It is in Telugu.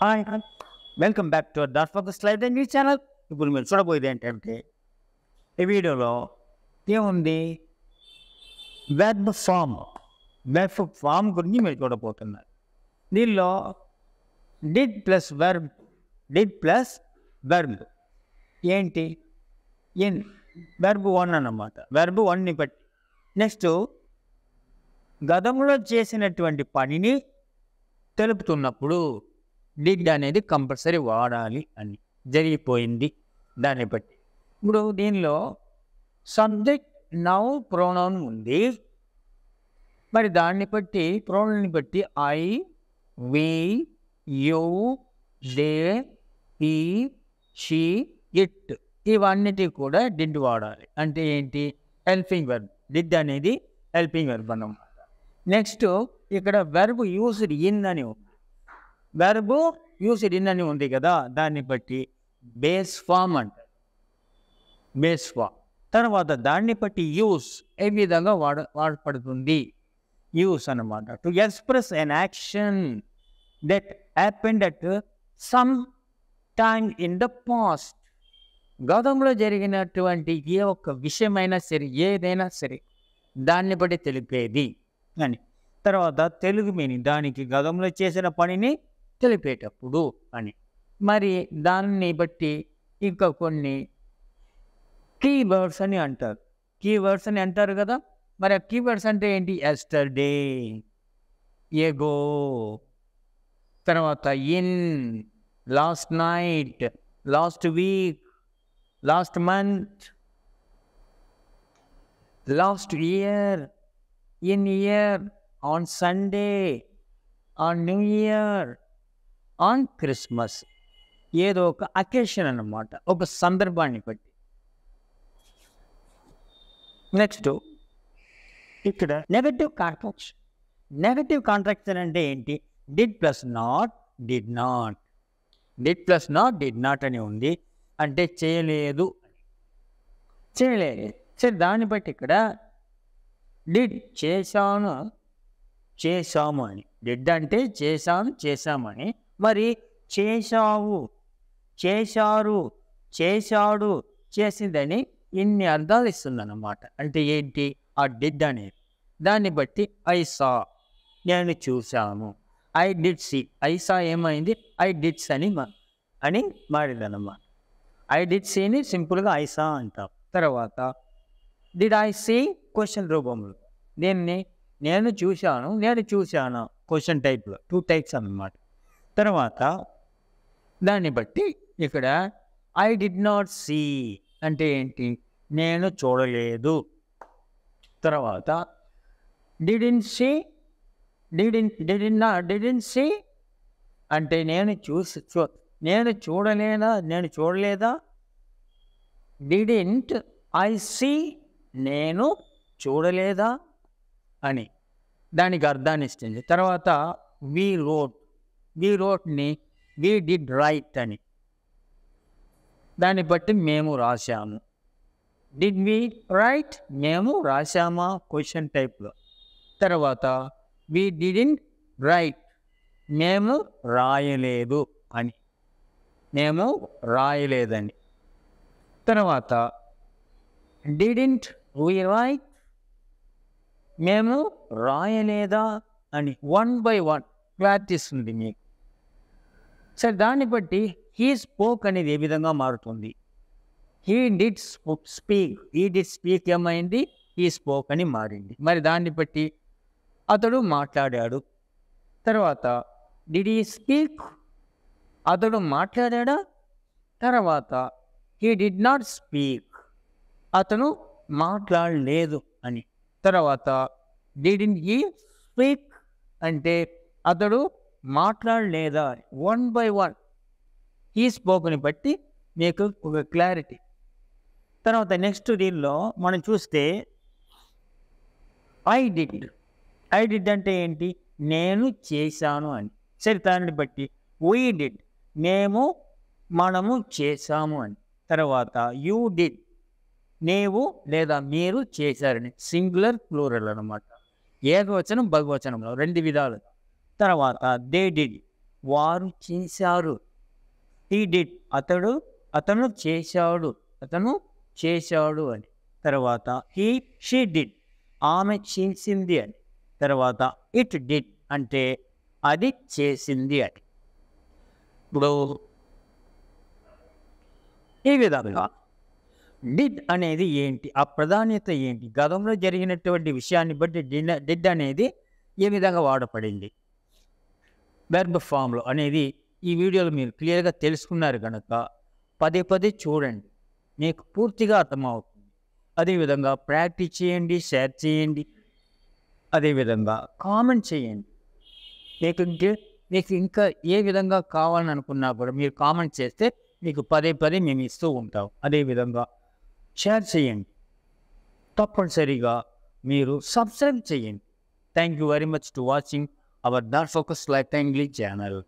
Hi welcome back to dot focus live new channel. ఇప్పుడు మీరు చూడబోయేది ఏంటంటే ఈ వీడియోలో ఏముంది వెర్బ్ ఫామ్ గురించి మీరు చూడబోతున్నారు. దీనిలో డిడ్ ప్లస్ వెర్బ్ ఏంటి వెర్బ్ 1 అన్నమాట. వెర్బ్ 1ని బట్టి నెక్స్ట్ గతంలో చేసినటువంటి పనిని తెలుపుతున్నప్పుడు డిడ్ అనేది కంపల్సరీ వాడాలి అని జరిగిపోయింది దాన్ని బట్టి. ఇప్పుడు దీనిలో సబ్జెక్ట్ నౌ ప్రోనౌన్ ఉంది. మరి దాన్ని బట్టి ప్రోనౌన్ని బట్టి I, we, you, they, he, she, it ఇవన్నిటి కూడా డిడ్ వాడాలి. అంటే ఏంటి? Helping verb. డిడ్ అనేది హెల్పింగ్ వెర్బ్ అన్నమాట. నెక్స్ట్ ఇక్కడ వెర్బ్ యూస్డ్ ఇన్ అని ఉంది. వెర్బ్ యూస్డ్ ఇన్ అని ఉంది కదా, దాన్ని బట్టి బేస్ ఫామ్ అంటారు. బేస్ ఫామ్ తర్వాత దాన్ని బట్టి యూస్ ఏ విధంగా వాడపడుతుంది. యూస్ అన్నమాట. To express an action that happened at some time in the past. గతంలో జరిగినటువంటి ఏ ఒక్క విషయమైనా సరే, ఏదైనా సరే దాన్ని బట్టి తెలిపేది అని. తర్వాత తెలుగు మీనింగ్ దానికి గతంలో చేసిన పనిని తెలిపేటప్పుడు అని. మరి దాన్ని బట్టి ఇంకా కొన్ని కీవర్డ్స్ అని అంటారు. కీవర్డ్స్ అని అంటారు కదా. మరి ఆ కీవర్డ్స్ అంటే ఏంటి? ఎస్టర్డే, ఎగో, తర్వాత in, last night, last week, last month, last year, in year, on Sunday, on new year, on Christmas. ఏదో ఒక అకేషన్ అన్నమాట, ఒక సందర్భాన్ని బట్టి. నెక్స్ట్ ఇక్కడ నెగటివ్ కాంట్రాక్షన్. నెగటివ్ కాంట్రాక్షన్ అంటే ఏంటి? Did plus not, did not. Did plus not, did not అని ఉంది. అంటే చేయలేదు, చేయలేదు. సరే, దాన్ని బట్టి ఇక్కడ డిడ్ చేశాను, చేశాము అని. డిడ్ అంటే చేశాను, చేశామని. మరి చేశావు, చేశారు, చేశాడు, చేసిందని ఇన్ని అర్థాలు ఇస్తుందన్నమాట. అంటే ఏంటి ఆ డిడ్ అనేది? దాన్ని బట్టి ఐ సా, నేను చూశాను. I did see, I saw ఏమైంది? ఐ డిడ్స్ అని మారిందన్నమాట. ఐ డిడ్ సీని సింపుల్గా ఐ సా అంటాం. తర్వాత డిడ్ ఐ సీ క్వశ్చన్ రూపంలో. దీన్ని నేను చూశాను, నేను చూశాను క్వశ్చన్ టైప్లో, 2 టైప్స్ అన్నమాట. తర్వాత దాన్ని బట్టి ఇక్కడ ఐ డిడ్ నాట్ సీ అంటే ఏంటి? నేను చూడలేదు. తర్వాత డిడ్ంట్ సీ, డిడ్ంట్ సీ అంటే నేను చూడలేదా. డిడ్ంట్ ఐ సీ, నేను చూడలేదా అని దానికి అర్థాన్ని ఇస్తుంది. తర్వాత వి రోట్ని వి డిడ్ రైట్ అని. దాన్ని బట్టి మేము రాశాము. డిడ్ వి రైట్, మేము రాశామా క్వశ్చన్ టైప్లో. తర్వాత వి డిడ్ంట్ రైట్, మేము రాయలేదు అని, మేము రాయలేదని. తర్వాత డిడ్ంట్ వి రైట్, మేము రాయలేదా అని 1 by 1 క్లారిటీ ఇస్తుంది మీకు. సరే, దాన్ని బట్టి హీ స్పోక్ అనేది ఏ విధంగా మారుతుంది? హీ డిడ్ స్పీక్ ఏమైంది? హీ స్పోక్ అని మారింది. మరి దాన్ని బట్టి అతడు మాట్లాడాడు. తర్వాత డిడ్ హీ స్పీక్, అతడు మాట్లాడా. తర్వాత హీ డిడ్ నాట్ స్పీక్, అతను మాట్లాడలేదు అని. తర్వాత డిడ్ంట్ హీ స్పీక్ అంటే అతడు మాట్లాడలేదా. 1 by 1 హీ స్పోక్ని బట్టి మీకు ఒక క్లారిటీ. తర్వాత నెక్స్ట్ దీనిలో మనం చూస్తే ఐ డిడ్ అంటే ఏంటి? నేను చేశాను అని. సరే, దాన్ని బట్టి వీ డిడ్, మనము చేశాము అని. తర్వాత యూ డిడ్, నీవు లేదా మీరు చేశారని. సింగులర్ ప్లూరల్ అన్నమాట. ఏకవచనం బహువచనంలో 2 విధాలు. తర్వాత దే డిడ్, వారు చేశారు. హీ డిడ్, అతను చేశాడు అని. తర్వాత షీ డిడ్, ఆమె చేసింది అని. తర్వాత ఇట్ డిడ్ అంటే అది చేసింది అని. ఇప్పుడు ఈ విధంగా డిడ్ అనేది ఏంటి, ఆ ప్రాధాన్యత ఏంటి, గతంలో జరిగినటువంటి విషయాన్ని బట్టి డిడ్ అనేది ఏ విధంగా వాడపడింది వెర్బ్ ఫామ్లో అనేది ఈ వీడియోలో మీరు క్లియర్గా తెలుసుకున్నారు కనుక పదే పదే చూడండి, మీకు పూర్తిగా అర్థమవుతుంది. అదేవిధంగా ప్రాక్టీస్ చేయండి, షేర్ చేయండి, అదేవిధంగా కామెంట్ చేయండి. మీకు ఇంకా ఏ విధంగా కావాలని అనుకున్నా కూడా మీరు కామెంట్ చేస్తే మీకు పదే పదే మేము ఇస్తూ ఉంటాం. అదేవిధంగా షేర్ చేయండి, తప్పనిసరిగా మీరు సబ్స్క్రైబ్ చేయండి. Thank you very much to watching our dot focus life English channel.